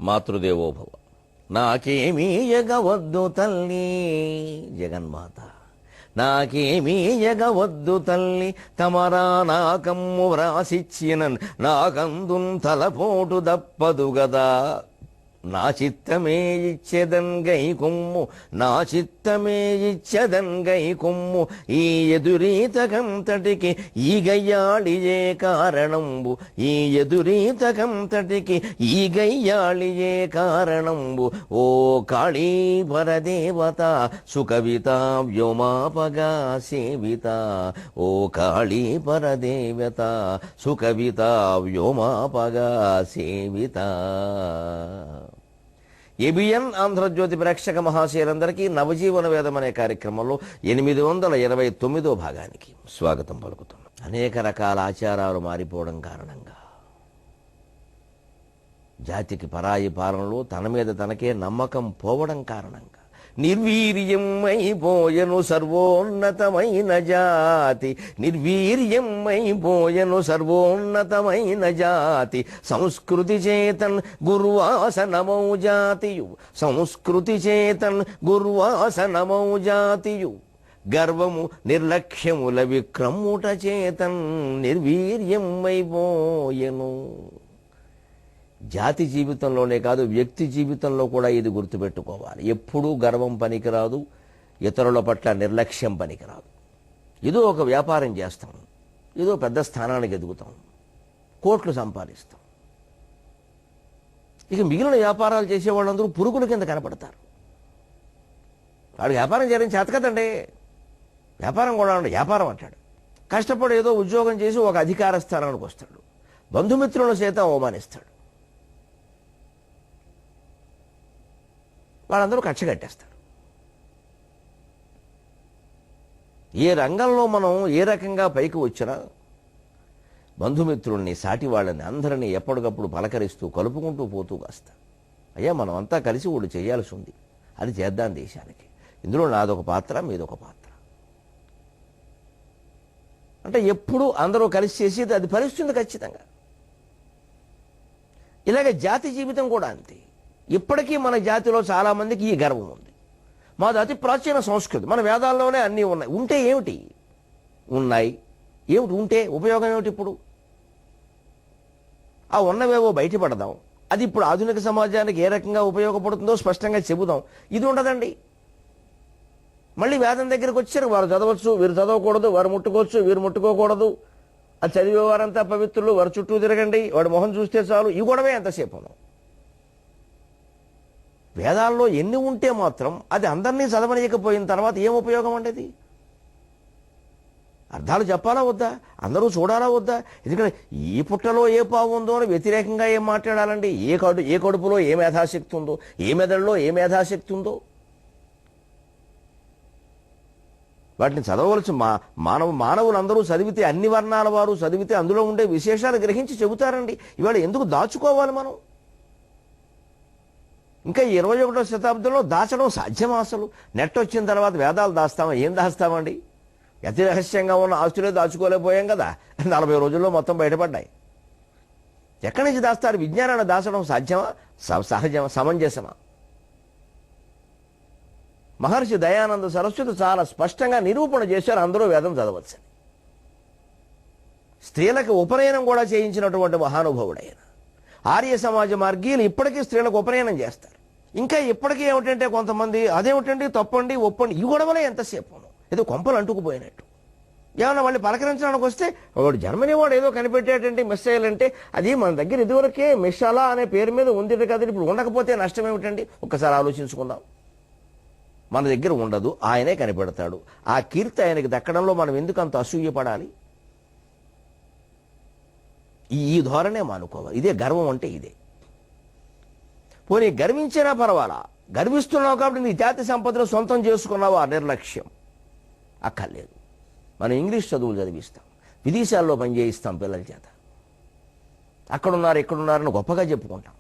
మాతృదేవోభవ. నాకేమీ ఎగవద్దు తల్లి జగన్మాత, నాకేమీ ఎగవద్దు తల్లి, తమరా నాకమ్ము వ్రాసిచ్చిన నాకందున్ తలపోటు దప్పదు గదా. నా చిత్తమే ఇచ్చెదన్ గై కొమ్ము, నా చిత్తమే ఇచ్చెదన్ గై కొమ్ము, ఈ ఎదురీతకంతటికి ఈ గయ్యాళియే కారణంబు, ఈ ఎదురీతకంతటికి ఈ గయ్యాళియే కారణంబు. ఓ కాళీ పరదేవత సుకవిత వ్యోమాపగా సేవిత, ఓ కాళీ పరదేవత సుకవిత వ్యోమాపగా సేవిత. ఏబిఎన్ ఆంధ్రజ్యోతి ప్రేక్షక మహాశయులందరికీ నవజీవన వేదం అనే కార్యక్రమంలో 829వ భాగానికి స్వాగతం పలుకుతున్నాం. అనేక రకాల ఆచారాలు మారిపోవడం కారణంగా, జాతికి పరాయి పాలనలో తన మీద తనకే నమ్మకం పోవడం కారణంగా నిర్వీర్యమైపోయెను సర్వోన్నతమైన జాతి, నిర్వీర్యమైపోయెను సర్వోన్నతమైన జాతి. సంస్కృతి చేతన్ గుర్వాసనమౌ జాతియు, సంస్కృతి చేతన్ గుర్వాసనమౌ జాతియు. గర్వము నిర్లక్ష్యముల విక్రముట చేతన్ నిర్వీర్యమైపోయెను. జాతి జీవితంలోనే కాదు, వ్యక్తి జీవితంలో కూడా ఇది గుర్తుపెట్టుకోవాలి. ఎప్పుడూ గర్వం పనికిరాదు, ఇతరుల పట్ల నిర్లక్ష్యం పనికిరాదు. ఏదో ఒక వ్యాపారం చేస్తాం, ఏదో పెద్ద స్థానానికి ఎదుగుతాం, కోట్లు సంపాదిస్తాం. ఇక మిగిలిన వ్యాపారాలు చేసేవాళ్ళందరూ పురుగుల కింద కనపడతారు. వాడు వ్యాపారం చేయడం చేత కదండి, వ్యాపారం కూడా వ్యాపారం అంటాడు. కష్టపడి ఏదో ఉద్యోగం చేసి ఒక అధికార స్థానానికి వస్తాడు, బంధుమిత్రులను సైతం అవమానిస్తాడు. వాళ్ళందరూ కక్ష కట్టేస్తారు. ఏ రంగంలో మనం ఏ రకంగా పైకి వచ్చినా బంధుమిత్రుల్ని, సాటి వాళ్ళని అందరినీ ఎప్పటికప్పుడు పలకరిస్తూ కలుపుకుంటూ పోతూ వస్తా. అయ్యా మనం అంతా కలిసి ఒకటి చేయాల్సి ఉంది, అది చేద్దాం దేశానికి, ఇందులో నాదొక పాత్ర మీదొక పాత్ర అంటే ఎప్పుడు అందరూ కలిసి చేసేది అది ఫలిస్తుంది ఖచ్చితంగా. ఇలాగే జాతి జీవితం కూడా అంతే. ఇప్పటికీ మన జాతిలో చాలా మందికి ఈ గర్వం ఉంది. మాది అతి ప్రాచీన సంస్కృతి, మన వేదాల్లోనే అన్నీ ఉన్నాయి. ఉంటే ఏమిటి, ఉన్నాయి ఏమిటి, ఉంటే ఉపయోగం ఏమిటి? ఇప్పుడు ఆ ఉన్నవేవో బయటపడదాం, అది ఇప్పుడు ఆధునిక సమాజానికి ఏ రకంగా ఉపయోగపడుతుందో స్పష్టంగా చెబుదాం. ఇది ఉండదండి. మళ్ళీ వేదం దగ్గరికి వచ్చారు, వారు చదవచ్చు, వీరు చదవకూడదు, వారు ముట్టుకోవచ్చు, వీరు ముట్టుకోకూడదు, అది చదివేవారంతా పవిత్రులు, వారు చుట్టూ తిరగండి, వాడు మొహం చూస్తే చాలు. ఈ గొడవే ఎంతసేపు ఉన్నాం. వేదాల్లో ఎన్ని ఉంటే మాత్రం అది అందరినీ చదవనీయకపోయిన తర్వాత ఏం ఉపయోగం ఉండేది? అర్థాలు చెప్పాలా వద్దా, అందరూ చూడాలా వద్దా? ఎందుకంటే ఈ పుట్టలో ఏ పావు ఉందో అని వ్యతిరేకంగా ఏం మాట్లాడాలండి? ఏ కడుపులో ఏ మేధాశక్తి ఉందో, ఏ మెదడులో ఏ మేధాశక్తి ఉందో వాటిని చదవవలసి మానవులందరూ చదివితే, అన్ని వర్ణాల వారు చదివితే అందులో ఉండే విశేషాలు గ్రహించి చెబుతారండి. ఇవాళ ఎందుకు దాచుకోవాలి మనం? ఇంకా 21వ శతాబ్దంలో దాచడం సాధ్యమా? అసలు నెట్ వచ్చిన తర్వాత వేదాలు దాస్తామా? ఏం దాస్తామండి? అతి రహస్యంగా ఉన్న ఆస్తులే దాచుకోలేకపోయాం కదా, 40 రోజుల్లో మొత్తం బయటపడ్డాయి. ఎక్కడి నుంచి దాస్తారు? విజ్ఞానాన్ని దాచడం సాధ్యమా, సహజమా, సమంజసమా? మహర్షి దయానంద సరస్వతి చాలా స్పష్టంగా నిరూపణ చేశారు, అందరూ వేదం చదవచ్చని. స్త్రీలకు ఉపనయనం కూడా చేయించినటువంటి మహానుభావుడైన ఆర్య సమాజ మార్గీయులు ఇప్పటికీ స్త్రీలకు ఉపనయనం చేస్తారు. ఇంకా ఇప్పటికీ ఏమిటంటే కొంతమంది అదేమిటండి తప్పండి ఒప్పండి, ఈ గొడవలే ఎంతసేపు ఏదో కొంపలు అంటుకుపోయినట్టు. ఏమన్నా వాళ్ళు పలకరించడానికి వస్తే వాడు జర్మనీ వాడు ఏదో కనిపెట్టేటంటే మిస్సైల్ అంటే అది మన దగ్గర ఇదివరకే మిషాలా అనే పేరు మీద ఉంది కదా, ఇప్పుడు ఉండకపోతే నష్టం ఏమిటండి? ఒక్కసారి ఆలోచించుకుందాం. మన దగ్గర ఉండదు, ఆయనే కనిపెడతాడు. ఆ కీర్తి ఆయనకి దక్కడంలో మనం ఎందుకు అంత అసూయపడాలి? ఈ ధోరణే మానుకోవాలి. ఇదే గర్వం అంటే ఇదే. పోనీ గర్వించినా పర్వాలా, గర్విస్తున్నావు కాబట్టి నీ జాతి సంపదను సొంతం చేసుకున్నావా? నిర్లక్ష్యం అక్కర్లేదు. మనం ఇంగ్లీష్ చదువులు చదివిస్తాం, విదేశాల్లో పనిచేయిస్తాం పిల్లల చేత, అక్కడున్నారు ఇక్కడున్నారని గొప్పగా చెప్పుకుంటాం.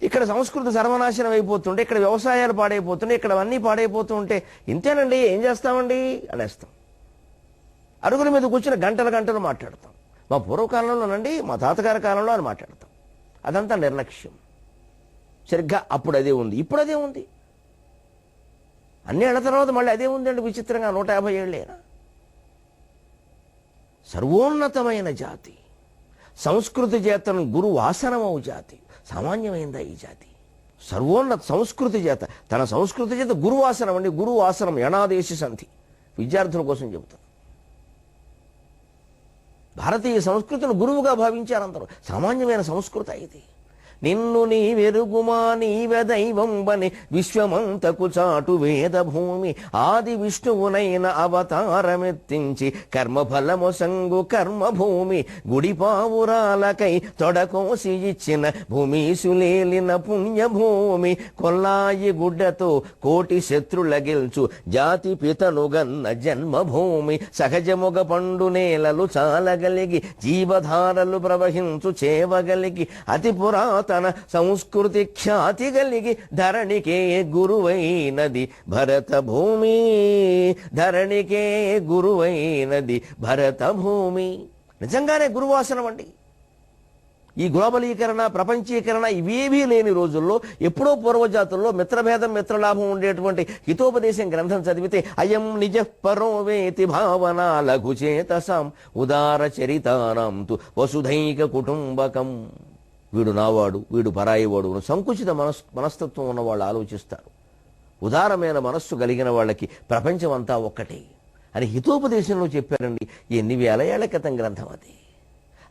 ఇక్కడ సంస్కృతి సర్వనాశనం అయిపోతుంటే, ఇక్కడ వ్యవసాయాలు పాడైపోతుంటే, ఇక్కడ అన్నీ పాడైపోతుంటే ఇంతేనండి ఏం చేస్తామండి అనేస్తాం. అరుగుల మీద కూర్చుని గంటలు గంటలు మాట్లాడతాం. మా పూర్వకాలంలోనండి, మా తాతగారి కాలంలో అని మాట్లాడతాం. అదంతా నిర్లక్ష్యం. సరిగ్గా అప్పుడు అదే ఉంది, ఇప్పుడు అదే ఉంది. అన్నేళ్ల తర్వాత మళ్ళీ అదే ఉందండి విచిత్రంగా. 150 ఏళ్ళేనా. సర్వోన్నతమైన జాతి, సంస్కృతి చేతను గురువాసనమవు జాతి. సామాన్యమైందా ఈ జాతి? సర్వోన్నత సంస్కృతి చేత, తన సంస్కృతి చేత గురువాసనం అండి. గురువాసనం యణాదేశ సంధి విద్యార్థుల కోసం చెబుతాను. భారతీయ సంస్కృతిని గురువుగా భావించారు అందరూ. సామాన్యమైన సంస్కృతి ఇది. నిన్ను నీ వెరుగుమా నీవే దైవంబని విశ్వమంతకు చాటు వేద భూమి ఆది విష్ణువునైన అవతారమెత్తించి కర్మఫలము సంగు కర్మభూమి గుడిపావురాలకై తొడకోసి ఇచ్చిన భూమీసులేలిన పుణ్యభూమి కొల్లాయి గుడ్డతో కోటి శత్రుల గెల్చు జాతి పితనుగన్న జన్మభూమి సహజముగ పండు నేలలు చాలగలిగి జీవధారలు ప్రవహించు చేవగలిగి అతి పురాతన సంస్కృతి ఖ్యాతి కలిగి ధరణికే గురువైనది భరత భూమి. ధరణికే గురువైనది భరత భూమి. నిజంగానే గురువాసనం అండి. ఈ గ్లోబలీకరణ, ప్రపంచీకరణ ఇవేవీ లేని రోజుల్లో ఎప్పుడో పూర్వజాతుల్లో మిత్రభేదం మిత్రలాభం ఉండేటువంటి హితోపదేశం గ్రంథం చదివితే అయం నిజ పరోవేతి భావన లఘుచేతసాం ఉదార చరితానాం తు వసుధైక కుటుంబకం. వీడు నావాడు, వీడు పరాయివాడు, సంకుచిత మనస్తత్వం ఉన్న వాళ్ళు ఆలోచిస్తారు. ఉదారమైన మనస్సు కలిగిన వాళ్ళకి ప్రపంచం అంతా ఒక్కటే అని హితోపదేశంలో చెప్పారండి. ఎన్ని వేల ఏళ్ల క్రితం గ్రంథం అది.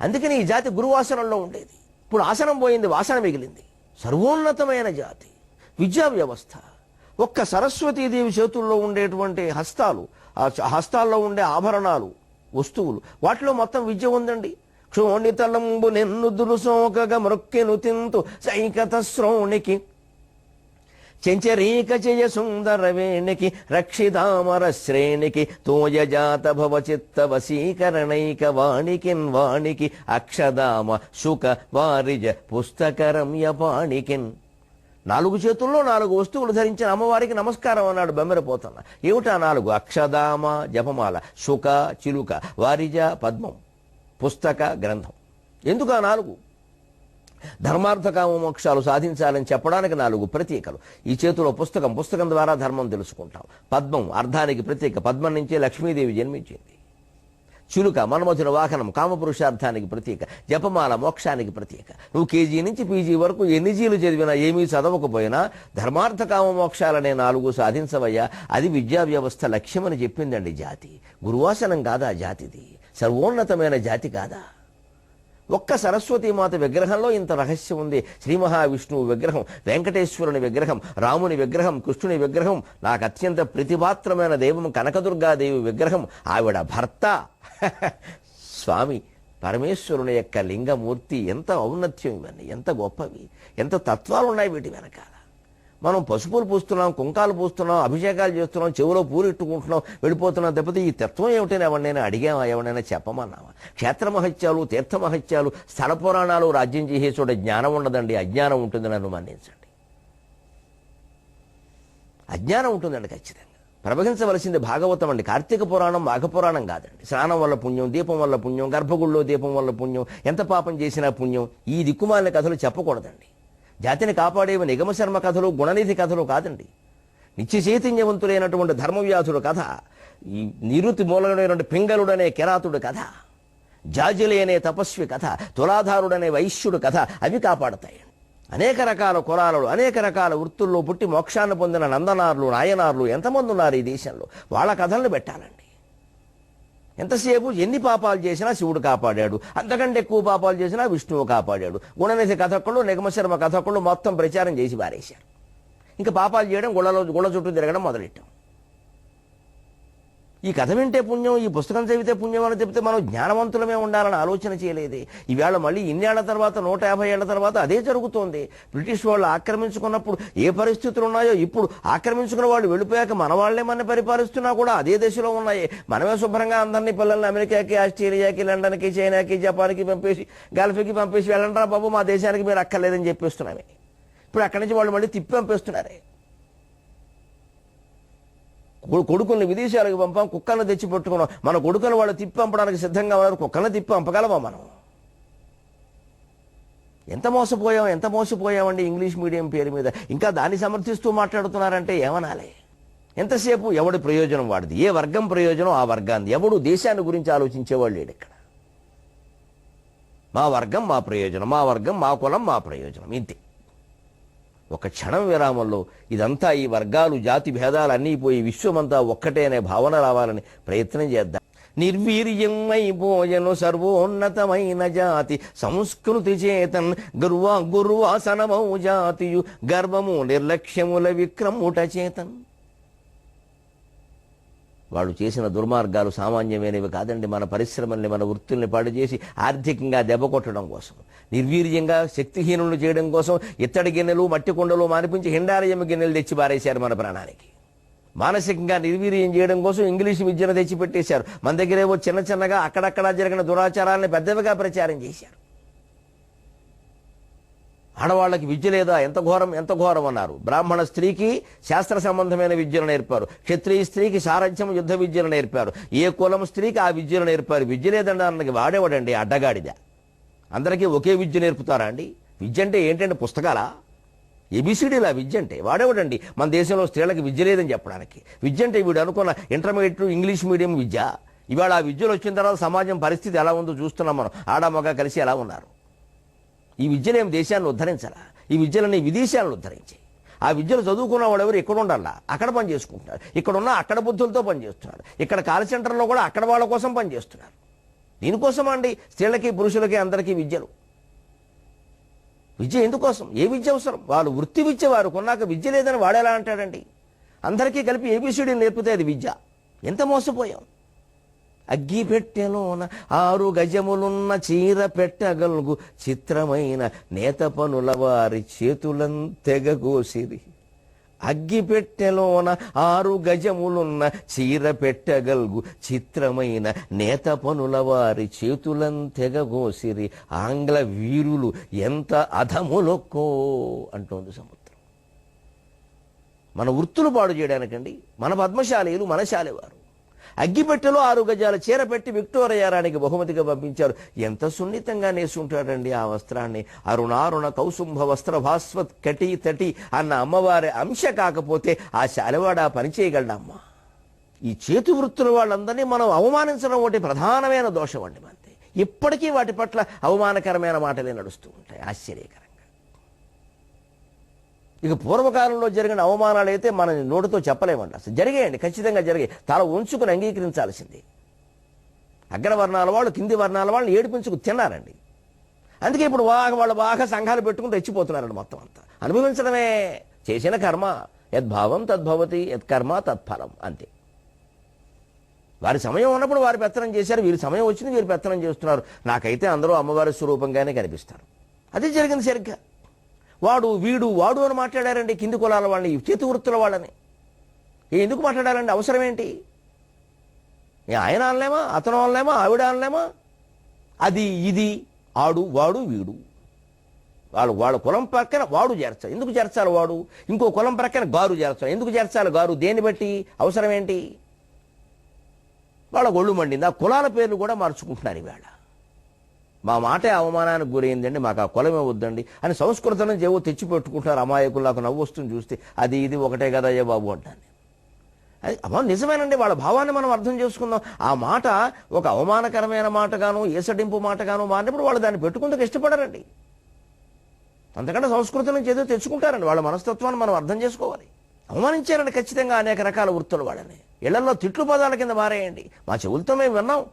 అందుకని ఈ జాతి గురువాసనంలో ఉండేది. ఇప్పుడు ఆసనం పోయింది, వాసన మిగిలింది. సర్వోన్నతమైన జాతి, విద్యా వ్యవస్థ. ఒక్క సరస్వతీదేవి చేతుల్లో ఉండేటువంటి హస్తాలు, ఆ హస్తాల్లో ఉండే ఆభరణాలు, వస్తువులు, వాటిలో మొత్తం విద్య ఉందండి. క్షోణితలంబు నెన్నుదురు సోకగ మృక్కెను తింతు సైకత శ్రోణికి చెంచరీక జయ సుందర వేణికి రక్షితామర శ్రేణికి తోయజాత భవ చిత్త వశీకరణైక వాణికిన్ వాణికి అక్షదామ శుక వారిజ పుస్తకరమ్య పాణికిన్. 4 చేతుల్లో 4 వస్తువులు ధరించిన అమ్మవారికి నమస్కారం అన్నాడు బెమ్మెరపోతన్న. ఏమిటా 4? అక్షదామ జపమాల, శుక చిలుక, వారిజ పద్మం, పుస్తక గ్రంథం. ఎందుకు ఆ 4? ధర్మార్థ కామ మోక్షాలు సాధించాలని చెప్పడానికి 4 ప్రతీకలు. ఈ చేతిలో పుస్తకం, పుస్తకం ద్వారా ధర్మం తెలుసుకుంటాం. పద్మం అర్థానికి ప్రతీక, పద్మం నుంచే లక్ష్మీదేవి జన్మించింది. చిలుక మన్మధుల వాహనం, కామపురుషార్థానికి ప్రతీక. జపమాల మోక్షానికి ప్రతీక. నువ్వు కేజీ నుంచి పీజీ వరకు ఎన్ని జీలు చదివినా, ఏమీ చదవకపోయినా ధర్మార్థ కామ మోక్షాలనే 4 సాధించవయ్యా. అది విద్యా వ్యవస్థ లక్ష్యమని చెప్పిందండి జాతి. గురువాసనం కాదా జాతిది? సర్వోన్నతమైన జాతి కాదా? ఒక్క సరస్వతీమాత విగ్రహంలో ఇంత రహస్యం ఉంది. శ్రీ మహావిష్ణువు విగ్రహం, వెంకటేశ్వరుని విగ్రహం, రాముని విగ్రహం, కృష్ణుని విగ్రహం, నాకు అత్యంత ప్రతిభాత్రమైన దైవం కనకదుర్గాదేవి విగ్రహం, ఆవిడ భర్త స్వామి పరమేశ్వరుని యొక్క లింగమూర్తి. ఎంత ఔన్నత్యం ఇవన్నీ, ఎంత గొప్పవి, ఎంత తత్వాలు ఉన్నాయి వీటి వెనకాల. మనం పసుపులు పూస్తున్నాం, కుంకాలు పూస్తున్నాం, అభిషేకాలు చేస్తున్నాం, చెవులో పూరెట్టుకుంటున్నాం, వెళ్ళిపోతున్నాం. తప్పితే ఈ తత్వం ఏమిటని ఎవరినైనా అడిగామా? ఎవరైనా చెప్పమన్నామా? క్షేత్రమహత్యాలు, తీర్థమహత్యాలు, స్థల పురాణాలు రాజ్యం చేసే చోట జ్ఞానం ఉండదండి, అజ్ఞానం ఉంటుంది. నన్ను మన్నించండి, అజ్ఞానం ఉంటుందండి ఖచ్చితంగా. ప్రవహించవలసింది భాగవతం అండి, కార్తీక పురాణం, మాఘ పురాణం కాదండి. స్నానం వల్ల పుణ్యం, దీపం వల్ల పుణ్యం, గర్భగుడిలో దీపం వల్ల పుణ్యం, ఎంత పాపం చేసినా పుణ్యం. ఈ దిక్కుమాలిన కథలు చెప్పకూడదండి. జాతిని కాపాడేవి నిగమశర్మ కథలు, గుణనిధి కథలు కాదండి. నిత్య చైతన్యవంతులైనటువంటి ధర్మవ్యాధుడు కథ, ఈ నిరుతి మూలమైనటువంటి పింగళుడనే కిరాతుడు కథ, జాజిలి అనే తపస్వి కథ, తులాధారుడనే వైశ్యుడు కథ, అవి కాపాడతాయి. అనేక రకాల కులాలలో, అనేక రకాల వృత్తుల్లో పుట్టి మోక్షాన్ని పొందిన నందనార్లు, నాయనార్లు ఎంతమంది ఉన్నారు ఈ దేశంలో. వాళ్ళ కథలను పెట్టాలండి. ఎంతసేపు ఎన్ని పాపాలు చేసినా శివుడు కాపాడాడు, అంతకంటే ఎక్కువ పాపాలు చేసినా విష్ణువు కాపాడాడు. గుణనిధి కథకులు, నిగమశర్మ కథకులు మొత్తం ప్రచారం చేసి పారేశారు. ఇంకా పాపాలు చేయడం, గుళ్ళ చుట్టూ తిరగడం మొదలెట్టాం. ఈ కథ వింటే పుణ్యం, ఈ పుస్తకం చదివితే పుణ్యం అని చెప్తే మనం జ్ఞానవంతులమే ఉండాలని ఆలోచన చేయలేదే. ఈవేళ మళ్ళీ ఇన్నేళ్ల తర్వాత, 150 ఏళ్ల తర్వాత అదే జరుగుతోంది. బ్రిటిష్ వాళ్ళు ఆక్రమించుకున్నప్పుడు ఏ పరిస్థితులు ఉన్నాయో ఇప్పుడు ఆక్రమించుకున్న వాళ్ళు వెళ్ళిపోయాక మన వాళ్లే మన పరిపాలిస్తున్నా కూడా అదే దశలో ఉన్నాయి. మనమే శుభ్రంగా అందరినీ పిల్లల్ని అమెరికాకి, ఆస్ట్రేలియాకి, లండన్కి, చైనాకి, జపాన్కి పంపేసి, గల్ఫ్కి పంపేసి వెళ్ళండి రా బాబు, మా దేశానికి మీరు అక్కర్లేదని చెప్పేస్తున్నామే. ఇప్పుడు అక్కడి నుంచి వాళ్ళు మళ్ళీ తిప్పి పంపేస్తున్నారే. కొడుకుల్ని విదేశాలకు పంపాం, కుక్కలను తెచ్చి పెట్టుకున్నాం. మన కొడుకులు వాళ్ళు తిప్పి పంపడానికి సిద్ధంగా ఉన్నారు. కుక్కలను తిప్పి పంపగలమా మనం? ఎంత మోసపోయామండి ఇంగ్లీష్ మీడియం పేరు మీద. ఇంకా దాన్ని సమర్థిస్తూ మాట్లాడుతున్నారంటే ఏమనాలి? ఎంతసేపు ఎవడి ప్రయోజనం వాడిది, ఏ వర్గం ప్రయోజనం ఆ వర్గాన్ని. ఎవడు దేశాన్ని గురించి ఆలోచించేవాళ్ళు లేడు ఇక్కడ. మా వర్గం మా ప్రయోజనం, మా వర్గం మా కులం మా ప్రయోజనం, ఇంతే. ఒక క్షణం విరామంలో ఇదంతా ఈ వర్గాలు జాతి భేదాలు అన్నీ పోయి విశ్వమంతా ఒక్కటే అనే భావన రావాలని ప్రయత్నం చేద్దాం. నిర్వీర్యమైపోయెను సర్వోన్నతమైన జాతి సంస్కృతి చేతన్ గుర్వాసనమౌ జాతియు గర్వము నిర్లక్ష్యముల విక్రముట చేతన్. వాళ్ళు చేసిన దుర్మార్గాలు సామాన్యమైనవి కాదండి. మన పరిశ్రమల్ని, మన వృత్తుల్ని పాడు చేసి ఆర్థికంగా దెబ్బ కొట్టడం కోసం, నిర్వీర్యంగా శక్తిహీనులు చేయడం కోసం ఇత్తడి గిన్నెలు, మట్టి కుండలు మానిపించి హిండాలయం గిన్నెలు తెచ్చి పారేశారు మన ప్రాణానికి. మానసికంగా నిర్వీర్యం చేయడం కోసం ఇంగ్లీష్ విద్యను తెచ్చిపెట్టేశారు. మన దగ్గరేవో చిన్నగా అక్కడక్కడా జరిగిన దురాచారాలను పెద్దవిగా ప్రచారం చేశారు. ఆడవాళ్ళకి విద్య లేదా, ఎంత ఘోరం అన్నారు. బ్రాహ్మణ స్త్రీకి శాస్త్ర సంబంధమైన విద్యను నేర్పారు, క్షత్రియ స్త్రీకి సారథ్యం యుద్ధ విద్యను నేర్పారు, ఏ కులం స్త్రీకి ఆ విద్యను నేర్పారు. విద్య లేదనడానికి వాడేవాడండి అడ్డగాడిద. అందరికీ ఒకే విద్య నేర్పుతారా అండి? విద్య అంటే ఏంటంటే పుస్తకాలా? ఏబిసిడీలా విద్య అంటే? వాడేవాడండి మన దేశంలో స్త్రీలకు విద్య లేదని చెప్పడానికి. విద్య అంటే వీడు అనుకున్న ఇంటర్మీడియట్ ఇంగ్లీష్ మీడియం విద్య. ఇవాళ ఆ విద్యలు వచ్చిన తర్వాత సమాజం పరిస్థితి ఎలా ఉందో చూస్తున్నాం మనం. ఆడమగ కలిసి ఎలా ఉన్నారు. ఈ విద్యలేం దేశాన్ని ఉద్ధరించాలా? ఈ విద్యలని విదేశాలను ఉద్ధరించాయి. ఆ విద్యలు చదువుకున్న వాళ్ళు ఎవరు ఎక్కడ ఉండాలా? అక్కడ పని చేసుకుంటున్నారు. ఇక్కడున్న అక్కడ బుద్ధులతో పనిచేస్తున్నారు. ఇక్కడ కాల్ సెంటర్లో కూడా అక్కడ వాళ్ళ కోసం పనిచేస్తున్నారు. దీనికోసం అండి స్త్రీలకి పురుషులకి అందరికీ విద్యలు. విద్య ఎందుకోసం? ఏ విద్య అవసరం? వాళ్ళు వృత్తి విద్య వారు కొన్నాక విద్య లేదని వాడేలా అంటాడండి? అందరికీ కలిపి ఏబిసిడీలు నేర్పితే అది విద్య. ఎంత మోసపోయాం. అగ్గి పెట్టెలోన 6 గజములున్న చీర పెట్టగలుగు చిత్రమైన నేత పనుల వారి చేతులంతెగగోసిరి. అగ్గి పెట్టెలోన 6 గజములున్న చీర పెట్టగలుగు చిత్రమైన నేత పనుల వారి చేతులంతెగగోసిరి. ఆంగ్ల వీరులు ఎంత అధములొక్కో అంటోంది సముద్రం. మన వృత్తులు పాడు చేయడానికండి మన పద్మశాలీలు, మన శాలివారు అగ్గిపెట్టెలో 6 గజాల చీర పెట్టి విక్టోరియా రాణికి బహుమతిగా పంపించారు. ఎంత సున్నితంగా నేసుంటాడండి ఆ వస్త్రాన్ని. అరుణారుణ కౌసుంభ వస్త్ర భాస్వత్ కటి తటి అన్న అమ్మవారి అంశ కాకపోతే ఆ శాలివాడ పని చేయగలడమ్మా. ఈ చేతి వృత్తుల వాళ్ళందరినీ మనం అవమానించడం ఒకటి ప్రధానమైన దోషం అండి. అంతే. ఇప్పటికీ వాటి పట్ల అవమానకరమైన మాటలే నడుస్తూ ఉంటాయి. ఆశ్చర్యకరంగా. ఇక పూర్వకాలంలో జరిగిన అవమానాలు అయితే మన నోటితో చెప్పలేమండి. అసలు జరిగాయండి, ఖచ్చితంగా జరిగాయి. తల ఉంచుకుని అంగీకరించాల్సింది. అగ్రవర్ణాల వాళ్ళు కింది వర్ణాల వాళ్ళని ఏడిపించుకు తిన్నారండి. అందుకే ఇప్పుడు వాళ్ళు బాగా సంఘాలు పెట్టుకుని తెచ్చిపోతున్నారండి. మొత్తం అంతా అనుభవించడమే. చేసిన కర్మ యద్భావం తద్భవతి, యత్కర్మ తత్ఫలం, అంతే. వారి సమయం ఉన్నప్పుడు వారి పెత్తనం చేశారు, వీరి సమయం వచ్చింది వీరు పెత్తనం చేస్తున్నారు. నాకైతే అందరూ అమ్మవారి స్వరూపంగానే కనిపిస్తారు. అది జరిగింది సరిగ్గా. వాడు వీడు వాడు అని మాట్లాడారండి కింది కులాల వాళ్ళని, చేతి వృత్తుల వాళ్ళని. ఎందుకు మాట్లాడాలండి? అవసరం ఏంటి? ఆయన అనలేమా, అతను అనలేమా, ఆవిడ అనలేమా? అది ఇది ఆడు వాడు వీడు. వాళ్ళ కులం ప్రక్కన వాడు చేర్చాలి. ఎందుకు చేర్చాలి వాడు? ఇంకో కులం ప్రక్కన గారు చేర్చాలి. ఎందుకు చేర్చాలి గారు? దేన్ని బట్టి? అవసరం ఏంటి? వాళ్ళ ఒళ్ళు మండింది. ఆ కులాల పేర్లు కూడా మార్చుకుంటున్నారు ఈవేళ. మా మాటే అవమానానికి గురైందండి, మాకు ఆ కులమే వద్దండి అని సంస్కృతం నుంచి ఏవో తెచ్చిపెట్టుకుంటున్నారు. అమాయకులు నాకు నవ్వు వస్తుంది చూస్తే. అది ఇది ఒకటే కదా అయ్యే బాబు అంటాను. అది నిజమేనండి. వాళ్ళ భావాన్ని మనం అర్థం చేసుకుందాం. ఆ మాట ఒక అవమానకరమైన మాటగాను, ఏసడింపు మాటగాను మారినప్పుడు వాళ్ళు దాన్ని పెట్టుకుందుకు ఇష్టపడరండి. అంతకంటే సంస్కృతం నుంచి ఏదో తెచ్చుకుంటారండి. వాళ్ళ మనస్తత్వాన్ని మనం అర్థం చేసుకోవాలి. అవమానించారండి ఖచ్చితంగా అనేక రకాల వృత్తులు వాళ్ళని. ఇళ్లలో తిట్లు పదాల కింద మారేయండి. మా చెవులతో మేము విన్నాం.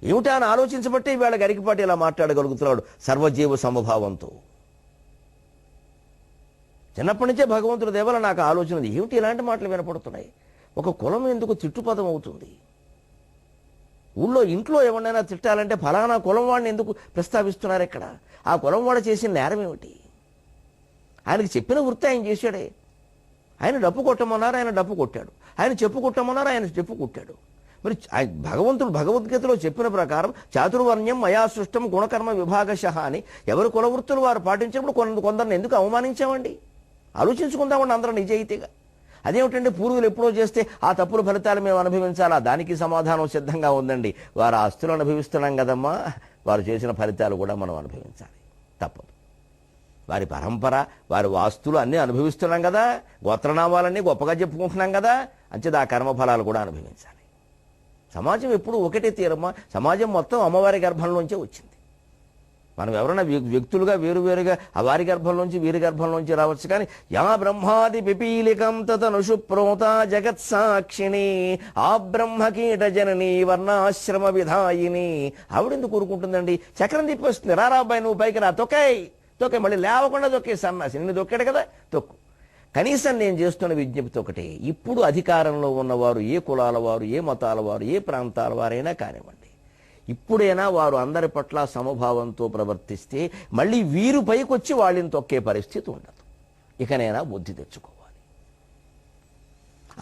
ఏమిటా అని ఆలోచించబట్టి వీళ్ళ గరికిపాటి ఇలా మాట్లాడగలుగుతున్నాడు సర్వజీవ సమభావంతో. చిన్నప్పటి నుంచే భగవంతుడి దేవల నాకు ఆలోచన, ఏమిటి ఇలాంటి మాటలు వినపడుతున్నాయి? ఒక కులం ఎందుకు తిట్టుపదం అవుతుంది? ఇంట్లో ఎవరినైనా తిట్టాలంటే ఫలానా కులం వాడిని ఎందుకు ప్రస్తావిస్తున్నారు ఇక్కడ? ఆ కులం వాడు చేసిన నేరం ఏమిటి? ఆయనకి చెప్పిన వృత్తి ఆయన చేశాడే. ఆయన డప్పు కొట్టమన్నారు, ఆయన డప్పు కొట్టాడు. ఆయన చెప్పు కొట్టమన్నారు, ఆయన చెప్పు కొట్టాడు. మరి భగవంతుడు భగవద్గీతలో చెప్పిన ప్రకారం చాతుర్వర్ణ్యం మయా సృష్టం గుణకర్మ విభాగశః అని ఎవరు కులవృత్తులు వారు పాటించినప్పుడు కొందరిని ఎందుకు అవమానించామండి? ఆలోచించుకుందామండి అందరం నిజాయితీగా. అదేమిటంటే పూర్వులు ఎప్పుడో చేస్తే ఆ తప్పుల ఫలితాలు మేము అనుభవించాలా? దానికి సమాధానం సిద్ధంగా ఉందండి. వారు ఆస్తులు అనుభవిస్తున్నాం కదమ్మా, వారు చేసిన ఫలితాలు కూడా మనం అనుభవించాలి. తప్పదు. వారి పరంపర, వారి వాస్తులు అన్నీ అనుభవిస్తున్నాం కదా, గోత్రనామాలన్నీ గొప్పగా చెప్పుకుంటున్నాం కదా, అంచేది ఆ కర్మఫలాలు కూడా అనుభవించాలి. సమాజం ఎప్పుడు ఒకటే తీరమ్మా. సమాజం మొత్తం అమ్మవారి గర్భంలోంచే వచ్చింది. మనం ఎవరైనా వ్యక్తులుగా వేరువేరుగా ఆ వారి గర్భంలోంచి వీరి గర్భంలోంచి రావచ్చు, కానీ యా బ్రహ్మాది పిపీలికం తతనుషు ప్రోత జగత్సాక్షిణి ఆ బ్రహ్మకీట జనని వర్ణాశ్రమ విధాయిని. ఆవిడెందుకు కూరుకుంటుందండి? చక్రం తిప్పేస్తుంది. రారాబాయి నువ్వు పైకి రా, తొక్కే మళ్ళీ లేవకుండా తొక్కే సన్నాసి, నిన్ను తొక్కాడు కదా, తొక్కు. కనీసం నేను చేస్తున్న విజ్ఞప్తి ఒకటే, ఇప్పుడు అధికారంలో ఉన్నవారు ఏ కులాల వారు, ఏ మతాల వారు, ఏ ప్రాంతాల వారైనా కానివ్వండి, ఇప్పుడైనా వారు అందరి పట్ల సమభావంతో ప్రవర్తిస్తే మళ్ళీ వీరు పైకొచ్చి వాళ్ళని తొక్కే పరిస్థితి ఉండదు. ఇకనైనా బుద్ధి తెచ్చుకోవాలి.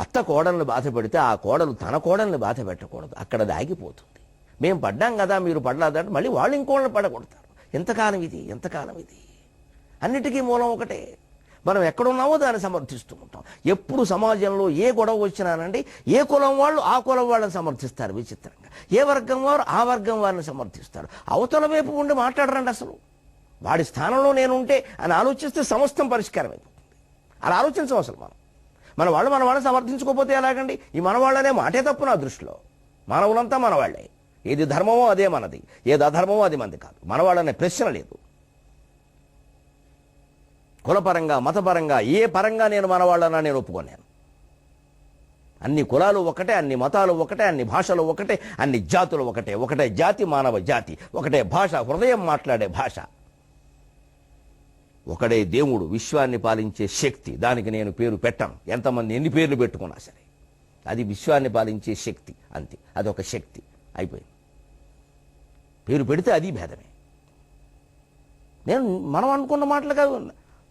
అత్త కోడల్ని బాధ పెడితే ఆ కోడలు తన కోడల్ని బాధ పెట్టకూడదు, అక్కడ దాగిపోతుంది. మేము పడ్డాం కదా మీరు పడలేదంటే మళ్ళీ వాళ్ళు ఇంకోళ్ళని పడగొడతారు. ఎంతకాలం ఇది, ఎంతకాలం ఇది? అన్నిటికీ మూలం ఒకటే. మనం ఎక్కడున్నామో దాన్ని సమర్థిస్తూ ఉంటాం. ఎప్పుడు సమాజంలో ఏ గొడవ వచ్చినానండి, ఏ కులం వాళ్ళు ఆ కులం వాళ్ళని సమర్థిస్తారు విచిత్రంగా, ఏ వర్గం వారు ఆ వర్గం వారిని సమర్థిస్తారు. అవతల వైపు ఉండి మాట్లాడరండి. అసలు వాడి స్థానంలో నేను ఉంటే అని ఆలోచిస్తే సమస్తం పరిష్కారం అయిపోతుంది. అలా ఆలోచించం అసలు. మన వాళ్ళని సమర్థించుకోకపోతే ఎలాగండి? ఈ మనవాళ్ళనే మాటే తప్పు నా దృష్టిలో. మానవులంతా మనవాళ్లే. ఏది ధర్మమో అదే మనది, ఏది అధర్మమో అది మనది కాదు. మనవాళ్ళనే ప్రశ్న లేదు. కులపరంగా, మతపరంగా, ఏ పరంగా నేను మనవాళ్ళన్నా నేను ఒప్పుకోలేను. అన్ని కులాలు ఒకటే, అన్ని మతాలు ఒకటే, అన్ని భాషలు ఒకటే, అన్ని జాతులు ఒకటే. ఒకటే జాతి, మానవ జాతి. ఒకటే భాష, హృదయం మాట్లాడే భాష. ఒకడే దేవుడు, విశ్వాన్ని పాలించే శక్తి. దానికి నేను పేరు పెట్టను, ఎంతమంది ఎన్ని పేర్లు పెట్టుకున్నా సరే. అది విశ్వాన్ని పాలించే శక్తి, అంతే. అదొక శక్తి, అయిపోయింది. పేరు పెడితే అది భేదమే. నేను మనం అనుకున్న మాటలు కాదు.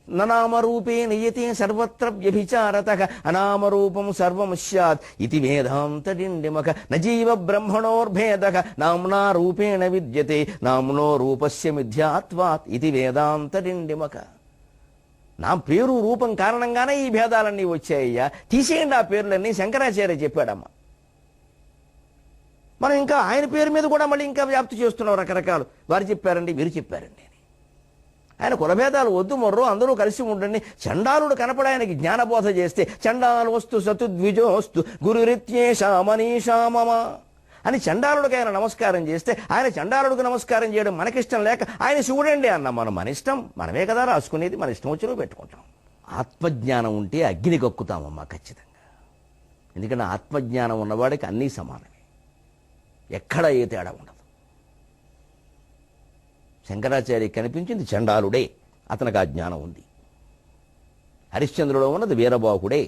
ననామరూపే నియతే సర్వత్ర వ్యభిచారతః అనామరూపం సర్వం స్యాత్ ఇది వేదాంత డిండిమక నజీవ బ్రహ్మణోర్భేదః నామ్నా రూపేణ విద్యతే నామ్నో రూపస్య మిథ్యాత్వాత్ ఇది వేదాంత డిండిమక. నా పేరు రూపం కారణంగానే ఈ భేదాలన్నీ వచ్చాయ్యా, తీసేయండి ఆ పేర్లన్నీ. శంకరాచార్య చెప్పాడమ్మా. మనం ఇంకా ఆయన పేరు మీద కూడా మళ్ళీ ఇంకా వ్యాప్తి చేస్తున్నాం రకరకాలు. వారు చెప్పారండి, వీరు చెప్పారండి. ఆయన కులభేదాలు వద్దు మొర్రో, అందరూ కలిసి ఉండండి. చండాలుడు కనపడాయనకి జ్ఞానబోధ చేస్తే చండాలు వస్తు సతుద్విజోస్తు గురురిత్యేషా మనీషామమ అని చండాలుడికి ఆయన నమస్కారం చేస్తే ఆయన చండాలుడికి నమస్కారం చేయడం మనకిష్టం లేక ఆయన శివుడండి అన్న. మన ఇష్టం, మనమే కదా రాసుకునేది, మన ఇష్టం వచ్చినవి పెట్టుకుంటాం. ఆత్మజ్ఞానం ఉంటే అగ్ని కక్కుతామమ్మా ఖచ్చితంగా. ఎందుకంటే ఆత్మజ్ఞానం ఉన్నవాడికి అన్నీ సమానమే, ఎక్కడ ఏ తేడా ఉండదు. శంకరాచార్య కనిపించింది చండాలుడే, అతనికి ఆ జ్ఞానం ఉంది. హరిశ్చంద్రుడు ఉన్నది వీరబాహుడే,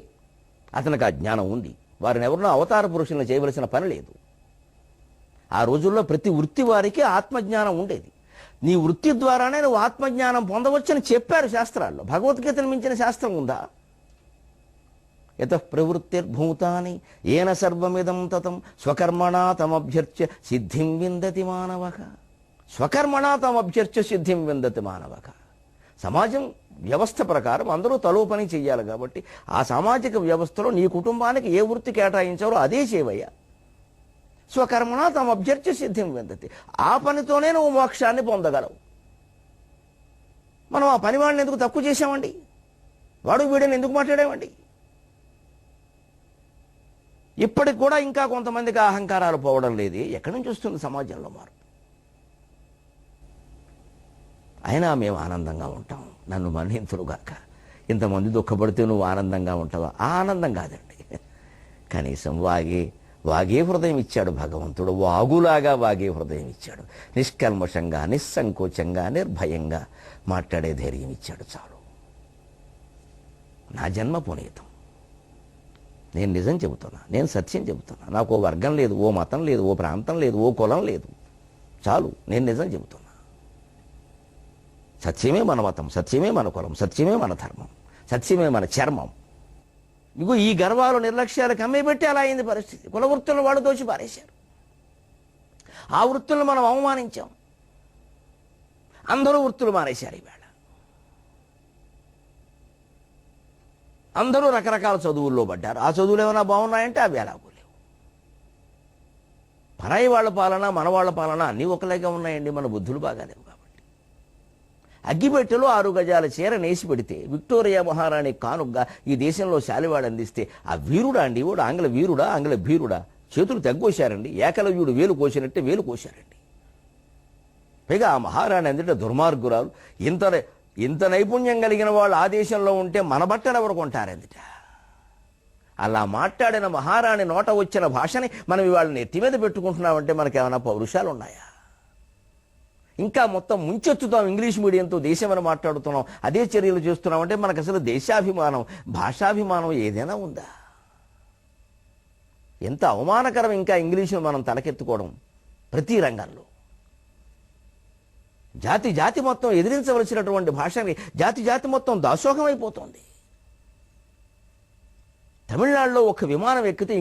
అతనికి ఆ జ్ఞానం ఉంది. వారిని ఎవరినో అవతార పురుషులను చేయవలసిన పని లేదు. ఆ రోజుల్లో ప్రతి వృత్తి వారికి ఆత్మజ్ఞానం ఉండేది. నీ వృత్తి ద్వారానే నువ్వు ఆత్మజ్ఞానం పొందవచ్చని చెప్పారు శాస్త్రాల్లో. భగవద్గీతను మించిన శాస్త్రం ఉందా? యతః ప్రవృత్తిర్భూతాని ఏన సర్వమిదం తతం స్వకర్మణా తమభ్యర్చ్య సిద్ధిం విందతి మానవః. స్వకర్మణా తమభ్యర్చ్య సిద్ధిం విందతి మానవః. సమాజం వ్యవస్థ ప్రకారం అందరూ తలో పని చెయ్యాలి కాబట్టి ఆ సామాజిక వ్యవస్థలో నీ కుటుంబానికి ఏ వృత్తి కేటాయించారో అదే చేయవయ్యా. స్వకర్మణా తమభ్యర్చ్య సిద్ధిం విందతి. ఆ పనితోనే నువ్వు మోక్షాన్ని పొందగలవు. మనం ఆ పనివాడిని ఎందుకు తక్కువ చేశామండి? వాడు వీడిని ఎందుకు మాట్లాడామండి? ఇప్పటికి కూడా ఇంకా కొంతమందికి అహంకారాలు పోవడం లేదు. ఎక్కడి నుంచి వస్తుంది సమాజంలో మార్పు? అయినా మేము ఆనందంగా ఉంటాం. నన్ను మన్నింతులుగాక. ఇంతమంది దుఃఖపడితే నువ్వు ఆనందంగా ఉంటావా? ఆ ఆనందం కాదండి. కనీసం వాగే హృదయం ఇచ్చాడు భగవంతుడు. వాగులాగా వాగే హృదయం ఇచ్చాడు. నిష్కల్మషంగా, నిస్సంకోచంగా, నిర్భయంగా మాట్లాడే ధైర్యం ఇచ్చాడు. చాలు. నా జన్మ పునీతం. నేను నిజం చెబుతున్నా, నేను సత్యం చెబుతున్నా. నాకు ఓ వర్గం లేదు, ఓ మతం లేదు, ఓ ప్రాంతం లేదు, ఓ కులం లేదు. చాలు, నేను నిజం చెబుతున్నా. సత్యమే మన మతం, సత్యమే మన కులం, సత్యమే మన ధర్మం, సత్యమే మన చర్మం. ఇగో ఈ గర్వాలు నిర్లక్ష్యాలు కమ్మిపెట్టి అలా అయింది పరిస్థితి. కుల వృత్తులను వాడు దోచి పారేశారు. ఆ వృత్తులను మనం అవమానించాం. అందరూ వృత్తులు మారేశారు. ఈవేళ అందరూ రకరకాల చదువుల్లో పడ్డారు. ఆ చదువులు ఏమైనా బాగున్నాయంటే అవి ఎలాగో లేవు. పరాయి వాళ్ళ పాలన, మన వాళ్ళ పాలన అన్నీ ఒకలాగా ఉన్నాయండి. మన బుద్ధులు బాగాలేవు కాబట్టి. అగ్గిపెట్టెలో 6 గజాల చీర నేసి పెడితే విక్టోరియా మహారాణి కానుగ్గా ఈ దేశంలో శాలివాడు అందిస్తే ఆ వీరుడా అండి వాడు ఆంగ్ల వీరుడా ఆంగ్ల భీరుడా? చేతులు తెగ్గోశారండి. ఏకలవ్యుడు వేలు కోసినట్టే వేలు కోశారండి. పైగా ఆ మహారాణి అందుట దుర్మార్గురాలు. ఇంత నైపుణ్యం కలిగిన వాళ్ళు ఆ దేశంలో ఉంటే మన బట్టలు ఎవరు కొంటారందిట. అలా మాట్లాడిన మహారాణి నోట వచ్చిన భాషని మనం ఇవాళ నెత్తి మీద పెట్టుకుంటున్నామంటే మనకేమైనా పౌరుషాలు ఉన్నాయా? ఇంకా మొత్తం ముంచెత్తుతాం. ఇంగ్లీష్ మీడియంతో దేశమని మాట్లాడుతున్నాం, అదే చర్యలు చేస్తున్నామంటే మనకు అసలు దేశాభిమానం భాషాభిమానం ఏదైనా ఉందా? ఎంత అవమానకరం ఇంకా ఇంగ్లీషును మనం తలకెత్తుకోవడం. ప్రతి రంగంలో జాతి మొత్తం ఎదిరించవలసినటువంటి భాషని జాతి మొత్తం దాసోహమైపోతుంది. తమిళనాడులో ఒక విమానం ఎక్కితే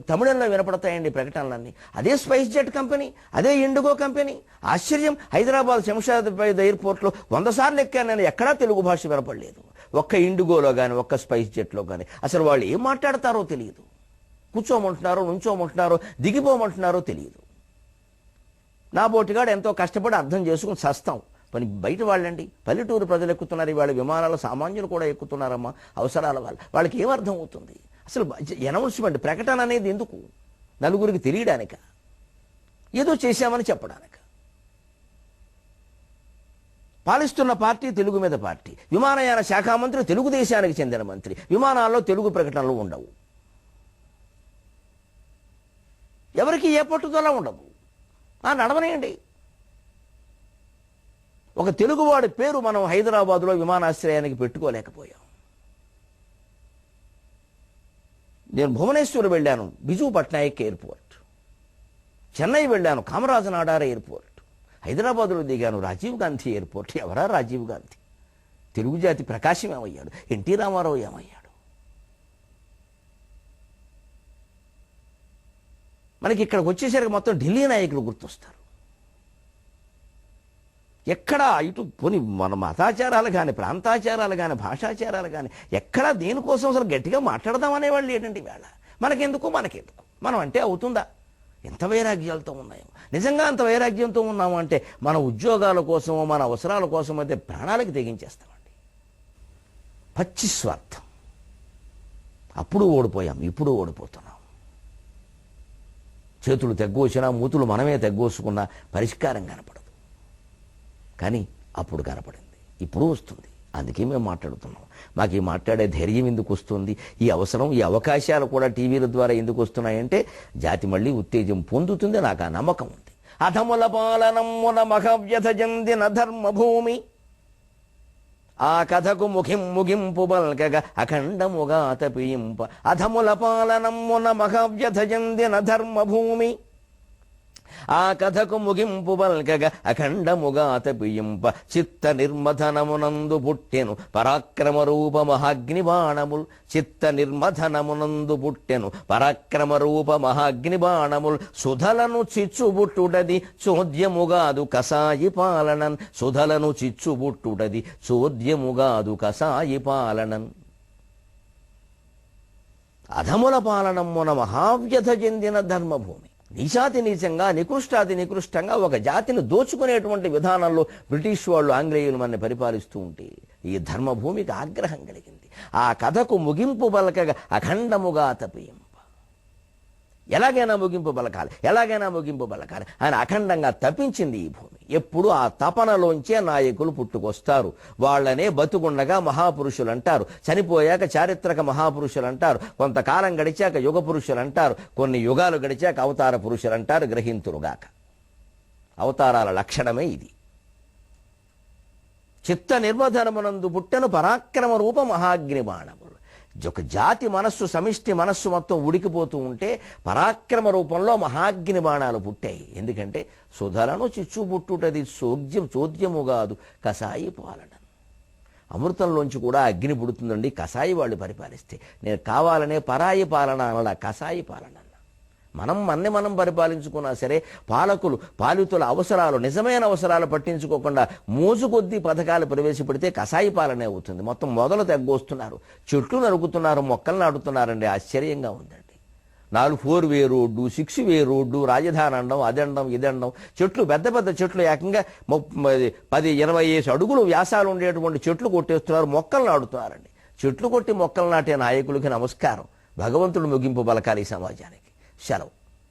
తమిళంలో వినపడతాయండి ప్రకటనలన్నీ. అదే స్పైస్ జెట్ కంపెనీ, అదే ఇండిగో కంపెనీ. ఆశ్చర్యం, హైదరాబాద్ శంషాబాద్ ఎయిర్పోర్ట్లో 100 సార్లు ఎక్కాను నేను, ఎక్కడా తెలుగు భాష వినపడలేదు. ఒక్క ఇండిగోలో కానీ ఒక్క స్పైస్ జెట్లో కానీ. అసలు వాళ్ళు ఏం మాట్లాడతారో తెలియదు. కూర్చోమంటున్నారో నుంచోమంటున్నారో దిగిపోమంటున్నారో తెలియదు. నా బోటిగాడు ఎంతో కష్టపడి అర్థం చేసుకుని చస్తాం. పని బయట వాళ్ళండి, పల్లెటూరు ప్రజలు ఎక్కుతున్నారు ఇవాళ విమానాలు, సామాన్యులు కూడా ఎక్కుతున్నారమ్మా అవసరాల వల్ల. వాళ్ళకి ఏమర్థం అవుతుంది అసలు? అనౌన్స్మెంట్ ప్రకటన అనేది ఎందుకు? నలుగురికి తెలియడానిక? ఏదో చేశామని చెప్పడానిక? పాలిస్తున్న పార్టీ తెలుగు మీద పార్టీ, విమానయాన శాఖ మంత్రి తెలుగుదేశానికి చెందిన మంత్రి, విమానాల్లో తెలుగు ప్రకటనలు ఉండవు. ఎవరికి ఏ పట్టుదల ఉండదు. నడవనేయండి. ఒక తెలుగువాడి పేరు మనం హైదరాబాదులో విమానాశ్రయానికి పెట్టుకోలేకపోయాం. నేను భువనేశ్వర్ వెళ్ళాను, బిజు పట్నాయక్ ఎయిర్పోర్ట్. చెన్నై వెళ్ళాను, కామరాజ నాడార్ ఎయిర్పోర్ట్. హైదరాబాదులో దిగాను, రాజీవ్ గాంధీ ఎయిర్పోర్ట్. ఎవరా రాజీవ్ గాంధీ? తెలుగు జాతి ప్రకాశం ఏమయ్యాడు? ఎన్టీ రామారావు ఏమయ్యాడు? మనకి ఇక్కడికి వచ్చేసరికి మొత్తం ఢిల్లీ నాయకులు గుర్తొస్తారు. ఎక్కడా ఇటు పోని మన మతాచారాలు కానీ ప్రాంతాచారాలు కానీ భాషాచారాలు కానీ ఎక్కడా దేనికోసం అసలు గట్టిగా మాట్లాడదామనేవాళ్ళు ఏంటంటే వేళ మనకెందుకు మనం అంటే అవుతుందా? ఎంత వైరాగ్యాలతో ఉన్నాయో. నిజంగా అంత వైరాగ్యంతో ఉన్నాము అంటే మన ఉద్యోగాల కోసమో మన అవసరాల కోసం అయితే ప్రాణాలకు తెగించేస్తామండి. పచ్చి స్వార్థం. అప్పుడు ఓడిపోయాం, ఇప్పుడు ఓడిపోతున్నాం. చేతులు తెగ్గోసినా మూతులు మనమే తెగ్గోసుకున్నా పరిష్కారం కనపడదు. కానీ అప్పుడు కనపడింది, ఇప్పుడు వస్తుంది. అందుకే మేము మాట్లాడుతున్నాం. మాకు ఈ మాట్లాడే ధైర్యం ఎందుకు వస్తుంది? ఈ అవసరం, ఈ అవకాశాలు కూడా టీవీల ద్వారా ఎందుకు వస్తున్నాయంటే జాతి మళ్ళీ ఉత్తేజం పొందుతుంది. నాకు ఆ నమ్మకం ఉంది. అధముల పాలనమ్మున మహవ్యథ చెందిన ధర్మభూమి, ఆ కథకు ముగింపు బల్కగా అఖండముగా తపింప. అధముల పాలనమ్మున మహవ్యథ చెందిన ధర్మభూమి, ఆ కథకు ముగింపు బల్కగా అఖండముగా తపింప. చిత్త నిర్మథనమునందు పుట్టెను పరాక్రమ రూప మహాగ్నిబాణముల్. చిత్త నిర్మథనమునందు పుట్టెను పరాక్రమ రూప మహాగ్నిబాణముల్. సుధలను చిచ్చుబుట్టుడది చోద్యముగాదు కసాయి పాలనన్. సుధలను చిచ్చుబుట్టుడది చోద్యముగాదు కసాయి పాలనన్. అధముల పాలనమ్మున మహావ్యథ చెందిన ధర్మభూమి. నీచాతి నీచంగా, నికృష్టాతి నికృష్టంగా ఒక జాతిని దోచుకునేటువంటి విధానంలో బ్రిటిష్ వాళ్ళు, ఆంగ్లేయులు మనని పరిపాలిస్తూ ఉంటే ఈ ధర్మభూమికి ఆగ్రహం కలిగింది. ఆ కథకు ముగింపు పలకగా అఖండముగా తపింప. ఎలాగైనా ముగింపు పలకాలి ఆయన అఖండంగా తపించింది ఈ భూమి. ఎప్పుడు ఆ తపనలోంచే నాయకులు పుట్టుకొస్తారు. వాళ్ళనే బతుకుండగా మహాపురుషులు అంటారు, చనిపోయాక చారిత్రక మహాపురుషులు అంటారు, కొంతకాలం గడిచాక యుగ పురుషులు అంటారు, కొన్ని యుగాలు గడిచాక అవతార పురుషులు అంటారు. గ్రహింతురుగాక. అవతారాల లక్షణమే ఇది. చిత్త నిర్మధనమునందు పుట్టెను పరాక్రమ రూప మహాగ్నిబాణములు. ఒక జాతి మనస్సు, సమిష్టి మనస్సు మొత్తం ఉడికిపోతూ ఉంటే పరాక్రమ రూపంలో మహాగ్ని బాణాలు పుట్టాయి. ఎందుకంటే సుధలను చిచ్చుబుట్టుటది చోద్యము కాదు కసాయి పాలన. అమృతంలోంచి కూడా అగ్ని పుడుతుందండి కసాయి వాళ్ళు పరిపాలిస్తే. నేను కావాలనే పరాయి పాలన అనలా, కసాయి పాలన. మనం పరిపాలించుకున్నా సరే పాలితుల అవసరాలు, నిజమైన అవసరాలు పట్టించుకోకుండా మోజు కొద్దీ పథకాలు ప్రవేశపెడితే కసాయి పాలనే అవుతుంది. మొత్తం మొదలు తెగ్గొస్తున్నారు, చెట్లు నరుకుతున్నారు, మొక్కలు నాటుతున్నారండి. ఆశ్చర్యంగా ఉందండి. 4 వే రోడ్డు, 6 వే రోడ్డు, రాజధాని అండం, అదండం ఇదండం, చెట్లు పెద్ద పెద్ద చెట్లు ఏకంగా 10-20 అడుగులు వ్యాసాలు ఉండేటువంటి చెట్లు కొట్టేస్తున్నారు, మొక్కలు నాడుతున్నారండి. చెట్లు కొట్టి మొక్కలు నాటే నాయకులకి నమస్కారం. భగవంతుడు ముగింపు పలకాలి ఈ సమాజానికి. సెలవు.